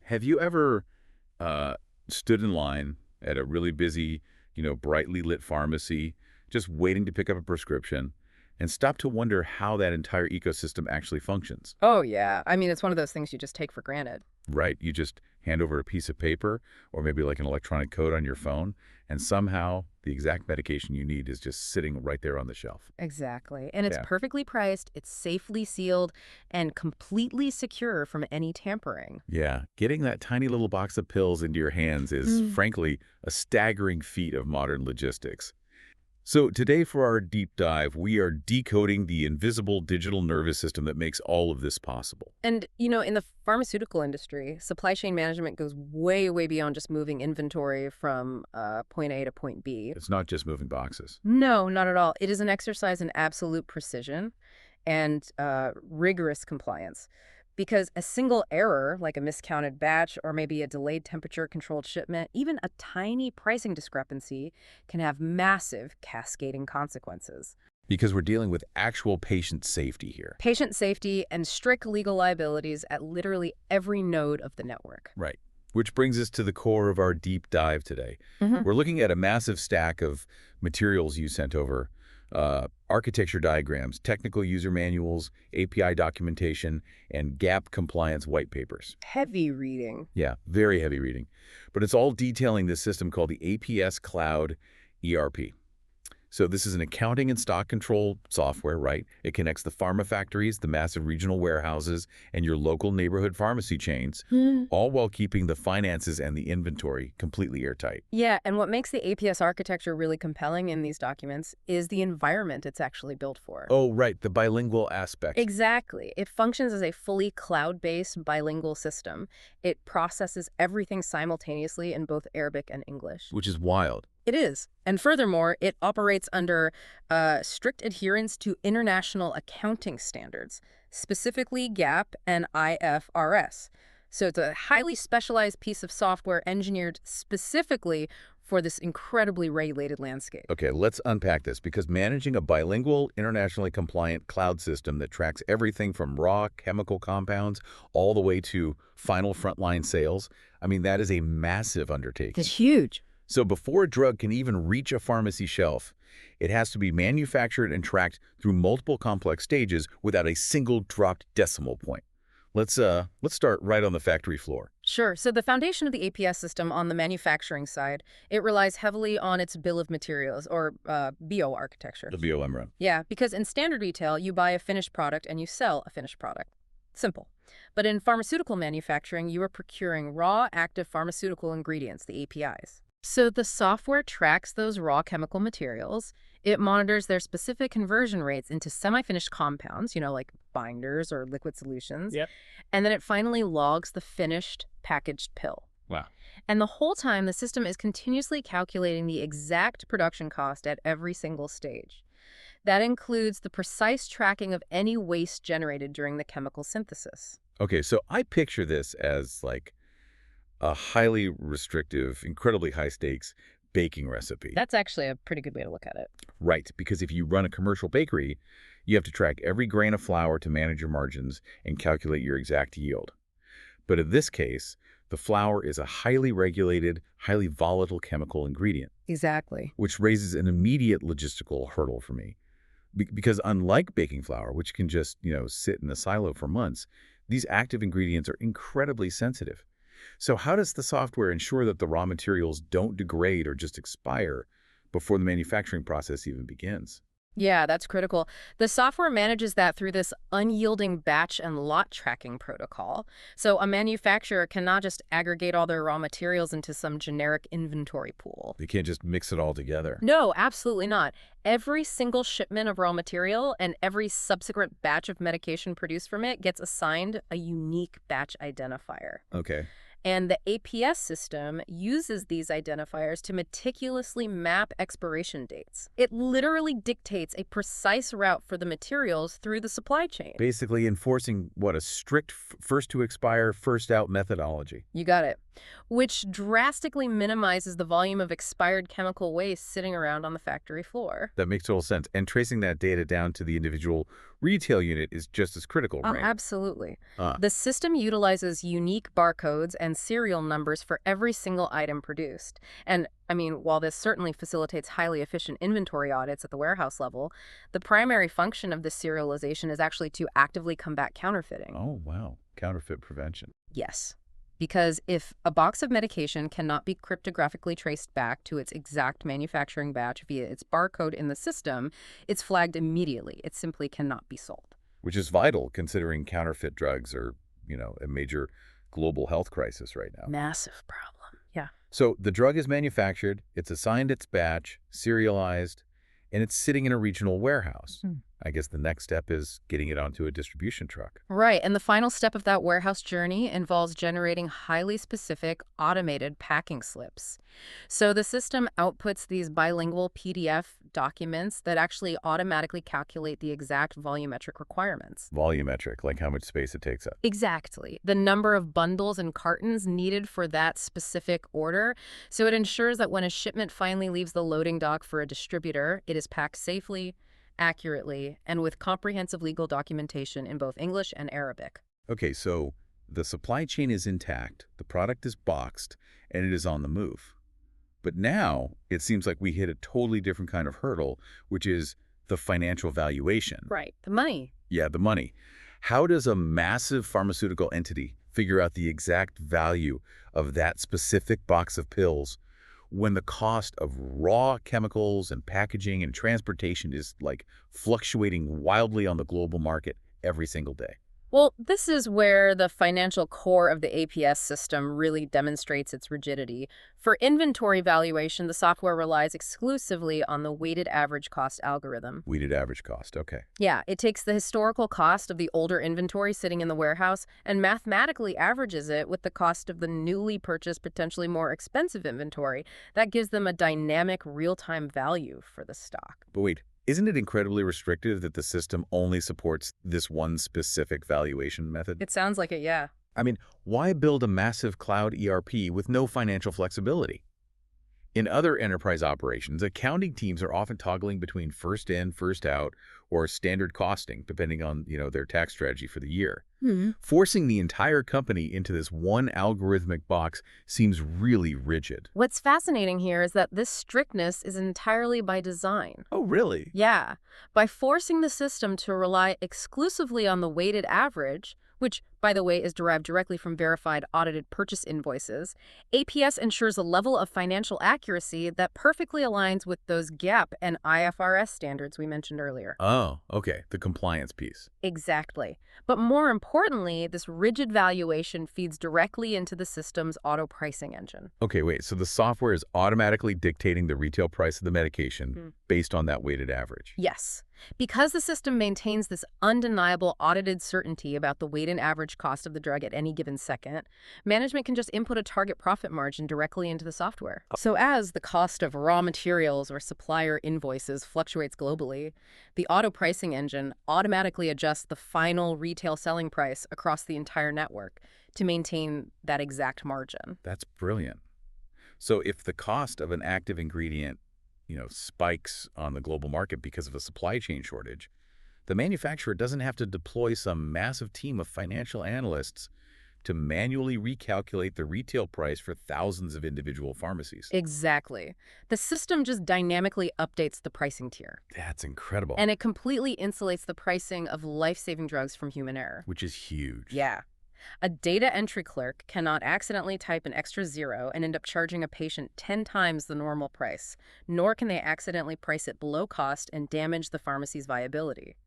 Have you ever uh, stood in line at a really busy, brightly lit pharmacy, just waiting to pick up a prescription, and stopped to wonder how that entire ecosystem actually functions? Oh, yeah. I mean, it's one of those things you just take for granted. Right. You just hand over a piece of paper or maybe like an electronic code on your phone, and somehow the exact medication you need is just sitting right there on the shelf. Exactly. And it's Yeah. perfectly priced, it's safely sealed, and completely secure from any tampering. Yeah. Getting that tiny little box of pills into your hands is, Mm. frankly, a staggering feat of modern logistics. So today for our deep dive, we are decoding the invisible digital nervous system that makes all of this possible. And, in the pharmaceutical industry, supply chain management goes way, way beyond just moving inventory from point A to point B. It's not just moving boxes. No, not at all. It is an exercise in absolute precision and rigorous compliance. Because a single error, like a miscounted batch or maybe a delayed temperature-controlled shipment, even a tiny pricing discrepancy, can have massive cascading consequences. Because we're dealing with actual patient safety here. Patient safety and strict legal liabilities at literally every node of the network. Right. Which brings us to the core of our deep dive today. Mhm. We're looking at a massive stack of materials you sent over, architecture diagrams, technical user manuals, API documentation, and gap compliance white papers. Heavy reading. Yeah, very heavy reading. But it's all detailing this system called the APS Cloud ERP. So this is an accounting and stock control software, right? It connects the pharma factories, the massive regional warehouses, and your local neighborhood pharmacy chains, all while keeping the finances and the inventory completely airtight. Yeah, and what makes the APS architecture really compelling in these documents is the environment it's actually built for. Oh, right, the bilingual aspect. Exactly. It functions as a fully cloud-based bilingual system. It processes everything simultaneously in both Arabic and English. Which is wild. It is. And furthermore, it operates under strict adherence to international accounting standards, specifically GAAP and IFRS. So it's a highly specialized piece of software engineered specifically for this incredibly regulated landscape. Okay, let's unpack this, because managing a bilingual, internationally compliant cloud system that tracks everything from raw chemical compounds all the way to final frontline sales, I mean, that is a massive undertaking. It's huge. So before a drug can even reach a pharmacy shelf, it has to be manufactured and tracked through multiple complex stages without a single dropped decimal point. Let's start right on the factory floor. Sure. So the foundation of the APS system on the manufacturing side, it relies heavily on its bill of materials, or BO architecture. The BOM run. Yeah, because in standard retail, you buy a finished product and you sell a finished product. Simple. But in pharmaceutical manufacturing, you are procuring raw, active pharmaceutical ingredients, the APIs. So the software tracks those raw chemical materials. It monitors their specific conversion rates into semi-finished compounds, like binders or liquid solutions. Yep. And then it finally logs the finished packaged pill. Wow. And the whole time, the system is continuously calculating the exact production cost at every single stage. That includes the precise tracking of any waste generated during the chemical synthesis. Okay, so I picture this as like a highly restrictive, incredibly high stakes baking recipe. That's actually a pretty good way to look at it. Right, because if you run a commercial bakery, you have to track every grain of flour to manage your margins and calculate your exact yield. But in this case, the flour is a highly regulated, highly volatile chemical ingredient, Exactly. which raises an immediate logistical hurdle for me. Because unlike baking flour, which can just, sit in a silo for months, these active ingredients are incredibly sensitive. So how does the software ensure that the raw materials don't degrade or just expire before the manufacturing process even begins? Yeah, that's critical. The software manages that through this unyielding batch and lot tracking protocol. So a manufacturer cannot just aggregate all their raw materials into some generic inventory pool. They can't just mix it all together. No, absolutely not. Every single shipment of raw material and every subsequent batch of medication produced from it gets assigned a unique batch identifier. Okay. And the APS system uses these identifiers to meticulously map expiration dates. It literally dictates a precise route for the materials through the supply chain. Basically enforcing, a strict first to expire, first out methodology. You got it. Which drastically minimizes the volume of expired chemical waste sitting around on the factory floor. That makes total sense. And tracing that data down to the individual retail unit is just as critical, Oh, right? absolutely. Ah, The system utilizes unique barcodes and serial numbers for every single item produced. And, I mean, while this certainly facilitates highly efficient inventory audits at the warehouse level, the primary function of this serialization is actually to actively combat counterfeiting. oh, wow. Counterfeit prevention. Yes. Because if a box of medication cannot be cryptographically traced back to its exact manufacturing batch via its barcode in the system, it's flagged immediately. It simply cannot be sold. Which is vital considering counterfeit drugs are, a major global health crisis right now. Massive problem. Yeah. So the drug is manufactured, it's assigned its batch, serialized, and it's sitting in a regional warehouse. I guess the next step is getting it onto a distribution truck. Right, and the final step of that warehouse journey involves generating highly specific automated packing slips. So the system outputs these bilingual PDF documents that actually automatically calculate the exact volumetric requirements. Volumetric, like how much space it takes up. Exactly. The number of bundles and cartons needed for that specific order. So it ensures that when a shipment finally leaves the loading dock for a distributor, it is packed safely, accurately, and with comprehensive legal documentation in both English and Arabic. Okay, so the supply chain is intact, the product is boxed, and it is on the move. But now it seems like we hit a totally different kind of hurdle, which is the financial valuation. Right. The money. Yeah, the money. How does a massive pharmaceutical entity figure out the exact value of that specific box of pills when the cost of raw chemicals and packaging and transportation is like fluctuating wildly on the global market every single day? Well, this is where the financial core of the APS system really demonstrates its rigidity. For inventory valuation, the software relies exclusively on the weighted average cost algorithm. Weighted average cost, okay. Yeah, it takes the historical cost of the older inventory sitting in the warehouse and mathematically averages it with the cost of the newly purchased, potentially more expensive inventory. That gives them a dynamic, real-time value for the stock. But wait, isn't it incredibly restrictive that the system only supports this one specific valuation method? It sounds like it, yeah. I mean, why build a massive cloud ERP with no financial flexibility? In other enterprise operations, accounting teams are often toggling between first in, first out, or standard costing, depending on, their tax strategy for the year. Forcing the entire company into this one algorithmic box seems really rigid. What's fascinating here is that this strictness is entirely by design. Oh, really? Yeah, by forcing the system to rely exclusively on the weighted average, which, by the way, is derived directly from verified audited purchase invoices, APS ensures a level of financial accuracy that perfectly aligns with those GAAP and IFRS standards we mentioned earlier. Oh, okay. The compliance piece. Exactly. But more importantly, this rigid valuation feeds directly into the system's auto pricing engine. Okay, wait. So the software is automatically dictating the retail price of the medication based on that weighted average. Yes. Because the system maintains this undeniable audited certainty about the weighted average cost of the drug at any given second, management can just input a target profit margin directly into the software. So as the cost of raw materials or supplier invoices fluctuates globally, the auto pricing engine automatically adjusts the final retail selling price across the entire network to maintain that exact margin. That's brilliant. So if the cost of an active ingredient spikes on the global market because of a supply chain shortage, the manufacturer doesn't have to deploy some massive team of financial analysts to manually recalculate the retail price for thousands of individual pharmacies. Exactly. The system just dynamically updates the pricing tier. That's incredible. And it completely insulates the pricing of life-saving drugs from human error. Which is huge. Yeah. A data entry clerk cannot accidentally type an extra zero and end up charging a patient 10 times the normal price, nor can they accidentally price it below cost and damage the pharmacy's viability.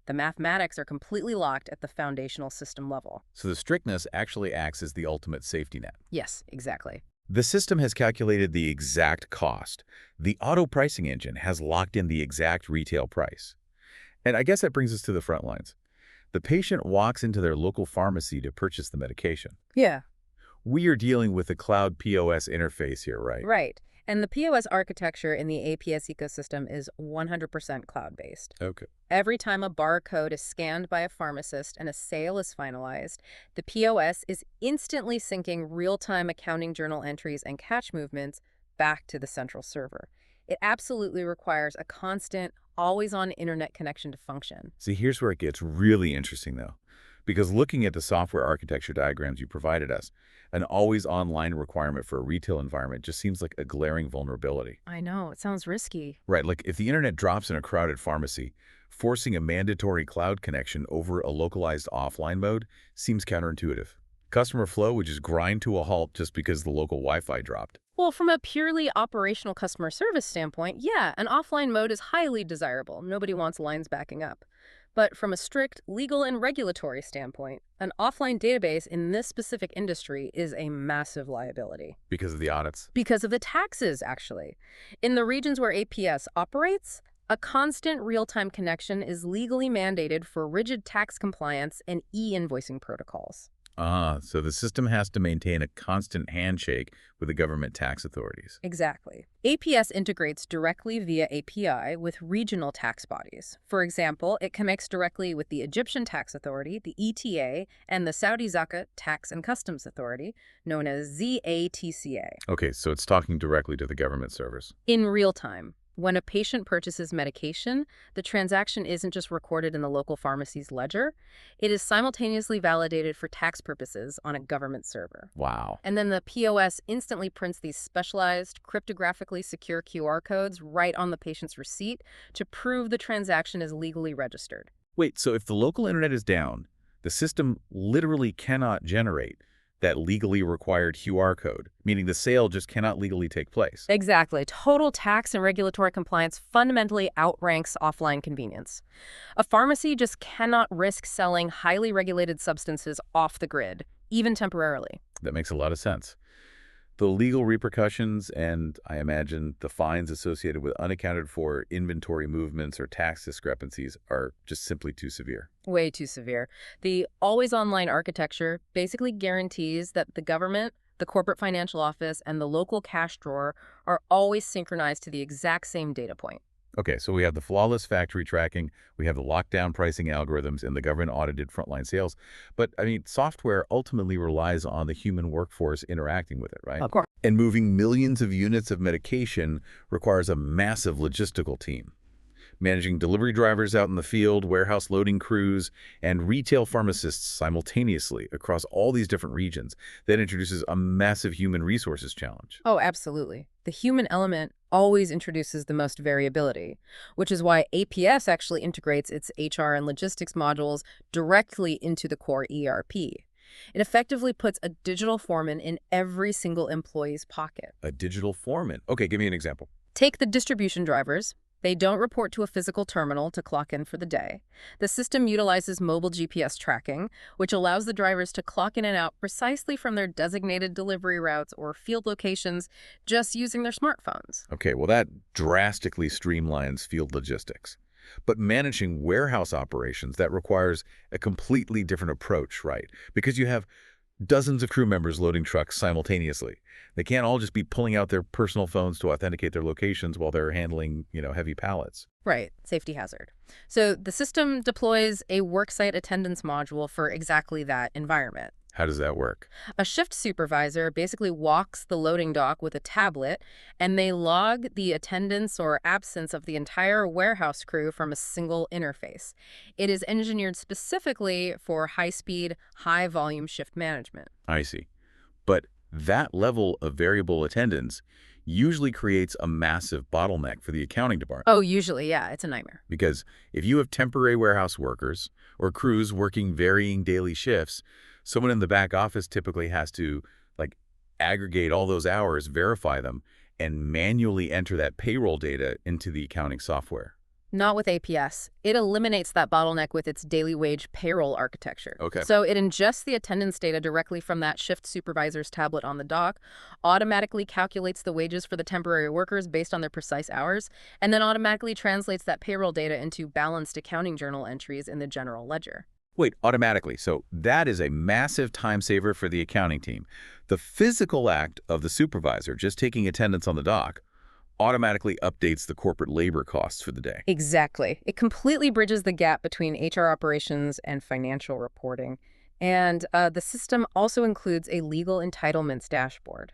The mathematics are completely locked at the foundational system level. So the strictness actually acts as the ultimate safety net. Yes, exactly. The system has calculated the exact cost. The auto pricing engine has locked in the exact retail price. And I guess that brings us to the front lines. The patient walks into their local pharmacy to purchase the medication. Yeah. We are dealing with a cloud POS interface here, right? Right. And the POS architecture in the APS ecosystem is 100% cloud-based. Okay. Every time a barcode is scanned by a pharmacist and a sale is finalized, the POS is instantly syncing real-time accounting journal entries and cash movements back to the central server. It absolutely requires a constant, always-on internet connection to function. See, here's where it gets really interesting, though. Because looking at the software architecture diagrams you provided us, an always-online requirement for a retail environment just seems like a glaring vulnerability. I know, it sounds risky. Right, like if the internet drops in a crowded pharmacy, forcing a mandatory cloud connection over a localized offline mode seems counterintuitive. Customer flow would just grind to a halt just because the local Wi-Fi dropped. Well, from a purely operational customer service standpoint, yeah, an offline mode is highly desirable. Nobody wants lines backing up. But from a strict legal and regulatory standpoint, an offline database in this specific industry is a massive liability. Because of the audits. Because of the taxes, actually. In the regions where APS operates, a constant real-time connection is legally mandated for rigid tax compliance and e-invoicing protocols. So the system has to maintain a constant handshake with the government tax authorities. Exactly. APS integrates directly via API with regional tax bodies. For example, it connects directly with the Egyptian Tax Authority, the ETA, and the Saudi Zakat Tax and Customs Authority, known as ZATCA. Okay, so it's talking directly to the government servers. In real time. When a patient purchases medication, the transaction isn't just recorded in the local pharmacy's ledger. It is simultaneously validated for tax purposes on a government server. Wow. And then the POS instantly prints these specialized, cryptographically secure QR codes right on the patient's receipt to prove the transaction is legally registered. Wait, so if the local internet is down, the system literally cannot generate that legally required QR code, meaning the sale just cannot legally take place. Exactly. Total tax and regulatory compliance fundamentally outranks offline convenience. A pharmacy just cannot risk selling highly regulated substances off the grid, even temporarily. That makes a lot of sense. The legal repercussions and, I imagine, the fines associated with unaccounted for inventory movements or tax discrepancies are just simply too severe. Way too severe. The always-online architecture basically guarantees that the government, the corporate financial office, and the local cash drawer are always synchronized to the exact same data point. Okay, so we have the flawless factory tracking, we have the lockdown pricing algorithms, and the government-audited frontline sales. But, I mean, software ultimately relies on the human workforce interacting with it, right? Of course. And moving millions of units of medication requires a massive logistical team. Managing delivery drivers out in the field, warehouse loading crews, and retail pharmacists simultaneously across all these different regions, that introduces a massive human resources challenge. Oh, absolutely. The human element always introduces the most variability, which is why APS actually integrates its HR and logistics modules directly into the core ERP. It effectively puts a digital foreman in every single employee's pocket. A digital foreman. Okay, give me an example. Take the distribution drivers. They don't report to a physical terminal to clock in for the day. The system utilizes mobile GPS tracking, which allows the drivers to clock in and out precisely from their designated delivery routes or field locations just using their smartphones. Okay, well, that drastically streamlines field logistics. But managing warehouse operations, that requires a completely different approach, right? Because you have dozens of crew members loading trucks simultaneously. They can't all just be pulling out their personal phones to authenticate their locations while they're handling, heavy pallets. Right, safety hazard. So the system deploys a worksite attendance module for exactly that environment. How does that work? A shift supervisor basically walks the loading dock with a tablet, and they log the attendance or absence of the entire warehouse crew from a single interface. It is engineered specifically for high-speed, high-volume shift management. I see. But that level of variable attendance usually creates a massive bottleneck for the accounting department. Oh, usually, yeah, it's a nightmare. Because if you have temporary warehouse workers or crews working varying daily shifts, someone in the back office typically has to, aggregate all those hours, verify them, and manually enter that payroll data into the accounting software. Not with APS. It eliminates that bottleneck with its daily wage payroll architecture. Okay. So it ingests the attendance data directly from that shift supervisor's tablet on the dock, automatically calculates the wages for the temporary workers based on their precise hours, and then automatically translates that payroll data into balanced accounting journal entries in the general ledger. Wait, automatically. So that is a massive time saver for the accounting team. The physical act of the supervisor just taking attendance on the dock automatically updates the corporate labor costs for the day. Exactly. It completely bridges the gap between HR operations and financial reporting. And the system also includes a legal entitlements dashboard.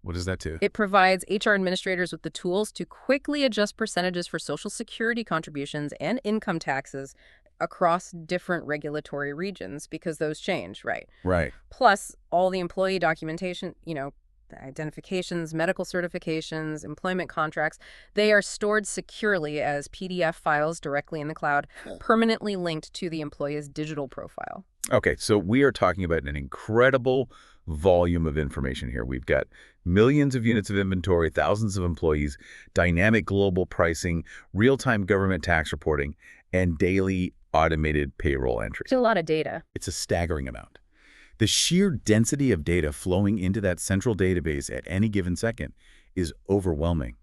What does that do? It provides HR administrators with the tools to quickly adjust percentages for Social Security contributions and income taxes across different regulatory regions because those change, right? Right. Plus, all the employee documentation, the identifications, medical certifications, employment contracts, they are stored securely as PDF files directly in the cloud, permanently linked to the employee's digital profile. Okay, so we are talking about an incredible volume of information here. We've got millions of units of inventory, thousands of employees, dynamic global pricing, real-time government tax reporting, and daily automated payroll entry. It's a lot of data. It's a staggering amount. The sheer density of data flowing into that central database at any given second is overwhelming.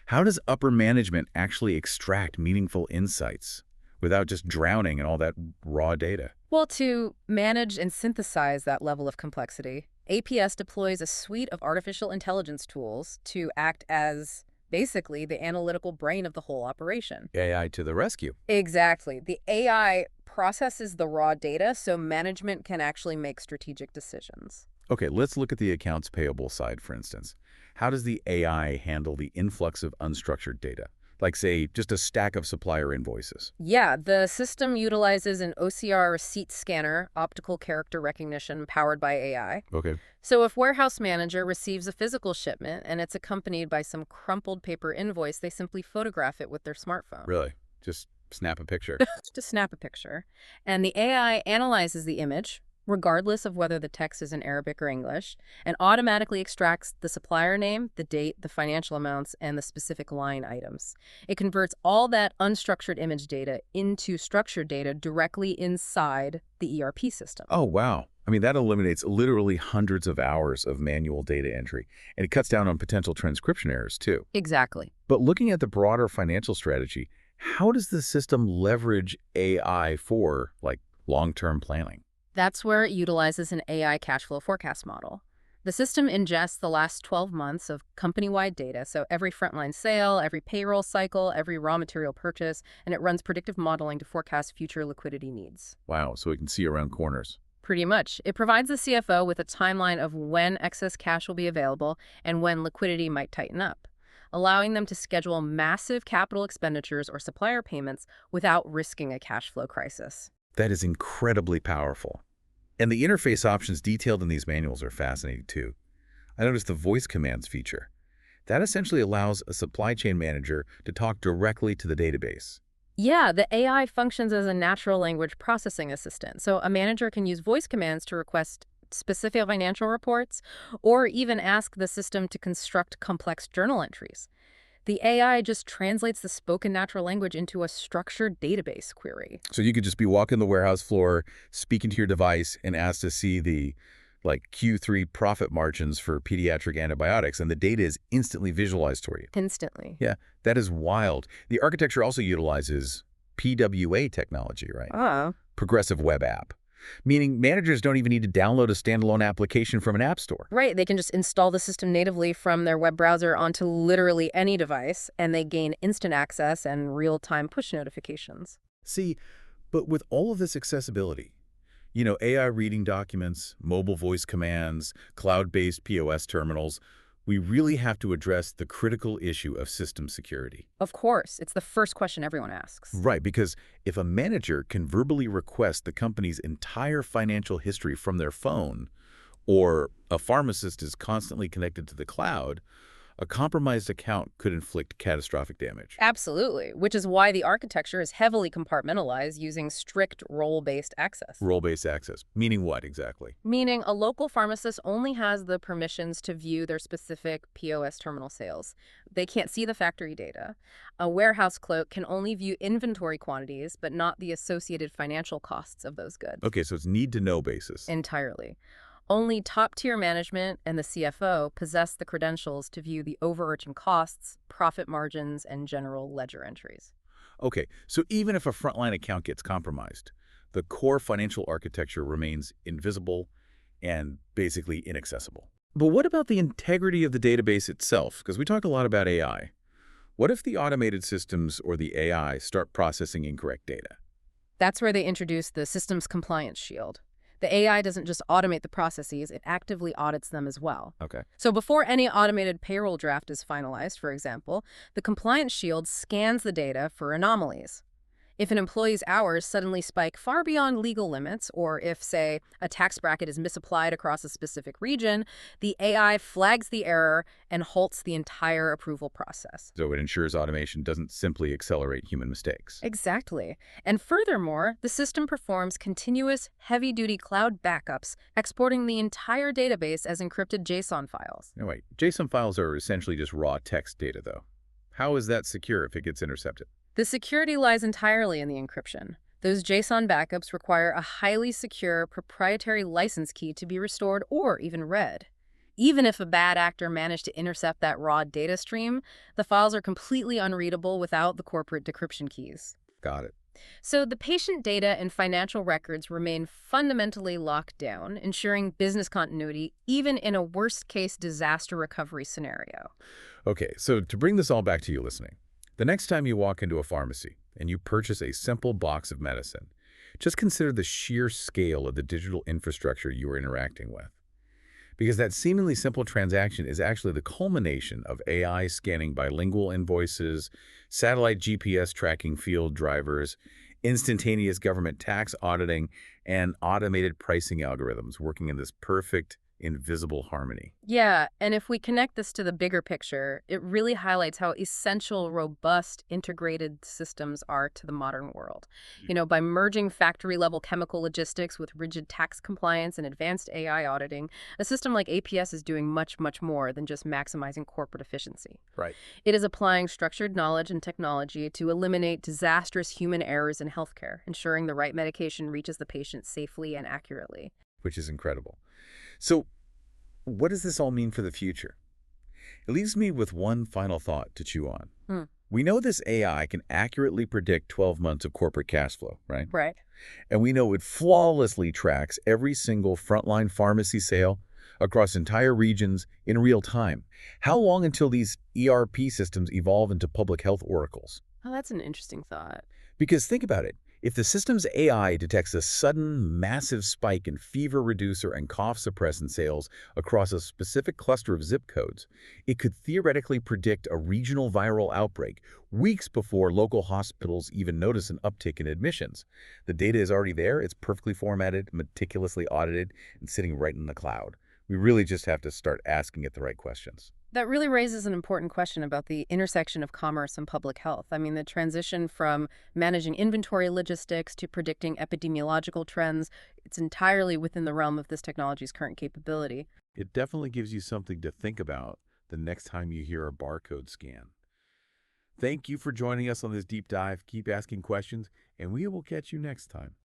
How does upper management actually extract meaningful insights without just drowning in all that raw data? Well, to manage and synthesize that level of complexity, APS deploys a suite of artificial intelligence tools to act as basically the analytical brain of the whole operation. AI to the rescue. Exactly. The AI processes the raw data so management can actually make strategic decisions. Okay, let's look at the accounts payable side, for instance. How does the AI handle the influx of unstructured data? Like, say, just a stack of supplier invoices. Yeah, the system utilizes an OCR receipt scanner, optical character recognition powered by AI. Okay. So if warehouse manager receives a physical shipment and it's accompanied by some crumpled paper invoice, they simply photograph it with their smartphone. Really? Just snap a picture. To snap a picture. And the AI analyzes the image, regardless of whether the text is in Arabic or English, and automatically extracts the supplier name, the date, the financial amounts, and the specific line items. It converts all that unstructured image data into structured data directly inside the ERP system. Oh, wow. I mean, that eliminates literally hundreds of hours of manual data entry, and it cuts down on potential transcription errors, too. Exactly. But looking at the broader financial strategy, how does the system leverage AI for, like, long-term planning? That's where it utilizes an AI cash flow forecast model. The system ingests the last 12 months of company-wide data, so every frontline sale, every payroll cycle, every raw material purchase, and it runs predictive modeling to forecast future liquidity needs. Wow, so we can see around corners. Pretty much. It provides the CFO with a timeline of when excess cash will be available and when liquidity might tighten up, allowing them to schedule massive capital expenditures or supplier payments without risking a cash flow crisis. That is incredibly powerful. And the interface options detailed in these manuals are fascinating, too. I noticed the voice commands feature. That essentially allows a supply chain manager to talk directly to the database. Yeah, the AI functions as a natural language processing assistant, so a manager can use voice commands to request specific financial reports or even ask the system to construct complex journal entries. The AI just translates the spoken natural language into a structured database query. So you could just be walking the warehouse floor, speaking to your device, and ask to see the Q3 profit margins for pediatric antibiotics, and the data is instantly visualized for you. Instantly. Yeah, that is wild. The architecture also utilizes PWA technology, right? Oh. Progressive web app, meaning managers don't even need to download a standalone application from an app store. Right, they can just install the system natively from their web browser onto literally any device, and they gain instant access and real-time push notifications. See, but with all of this accessibility, AI reading documents, mobile voice commands, cloud-based POS terminals, we really have to address the critical issue of system security. Of course, it's the first question everyone asks. Right, because if a manager can verbally request the company's entire financial history from their phone, or a pharmacist is constantly connected to the cloud, a compromised account could inflict catastrophic damage. Absolutely, which is why the architecture is heavily compartmentalized using strict role-based access. Role-based access, meaning what exactly? Meaning a local pharmacist only has the permissions to view their specific POS terminal sales. They can't see the factory data. A warehouse clerk can only view inventory quantities, but not the associated financial costs of those goods. Okay, so it's need-to-know basis. Entirely. Only top-tier management and the CFO possess the credentials to view the overarching costs, profit margins, and general ledger entries. Okay, so even if a frontline account gets compromised, the core financial architecture remains invisible and basically inaccessible. But what about the integrity of the database itself? Because we talk a lot about AI. What if the automated systems or the AI start processing incorrect data? That's where they introduce the Systems Compliance Shield. The AI doesn't just automate the processes, it actively audits them as well. Okay. So before any automated payroll draft is finalized, for example, the compliance shield scans the data for anomalies. If an employee's hours suddenly spike far beyond legal limits, or if, say, a tax bracket is misapplied across a specific region, the AI flags the error and halts the entire approval process. So it ensures automation doesn't simply accelerate human mistakes. Exactly. And furthermore, the system performs continuous, heavy-duty cloud backups, exporting the entire database as encrypted JSON files. No, wait. JSON files are essentially just raw text data, though. How is that secure if it gets intercepted? The security lies entirely in the encryption. Those JSON backups require a highly secure proprietary license key to be restored or even read. Even if a bad actor managed to intercept that raw data stream, the files are completely unreadable without the corporate decryption keys. Got it. So the patient data and financial records remain fundamentally locked down, ensuring business continuity even in a worst-case disaster recovery scenario. Okay, so to bring this all back to you listening, the next time you walk into a pharmacy and you purchase a simple box of medicine, just consider the sheer scale of the digital infrastructure you are interacting with. Because that seemingly simple transaction is actually the culmination of AI scanning bilingual invoices, satellite GPS tracking field drivers, instantaneous government tax auditing, and automated pricing algorithms working in this perfect, invisible harmony. Yeah, and if we connect this to the bigger picture, it really highlights how essential, robust, integrated systems are to the modern world. By merging factory-level chemical logistics with rigid tax compliance and advanced AI auditing, a system like APS is doing much, much more than just maximizing corporate efficiency. Right. It is applying structured knowledge and technology to eliminate disastrous human errors in healthcare, ensuring the right medication reaches the patient safely and accurately. Which is incredible. So, what does this all mean for the future? It leaves me with one final thought to chew on. Hmm. We know this AI can accurately predict 12 months of corporate cash flow, right? Right. And we know it flawlessly tracks every single frontline pharmacy sale across entire regions in real time. How long until these ERP systems evolve into public health oracles? Oh, that's an interesting thought. Because think about it. If the system's AI detects a sudden, massive spike in fever reducer and cough suppressant sales across a specific cluster of zip codes, it could theoretically predict a regional viral outbreak weeks before local hospitals even notice an uptick in admissions. The data is already there, it's perfectly formatted, meticulously audited, and sitting right in the cloud. We really just have to start asking it the right questions. That really raises an important question about the intersection of commerce and public health. I mean, the transition from managing inventory logistics to predicting epidemiological trends, it's entirely within the realm of this technology's current capability. It definitely gives you something to think about the next time you hear a barcode scan. Thank you for joining us on this deep dive. Keep asking questions, and we will catch you next time.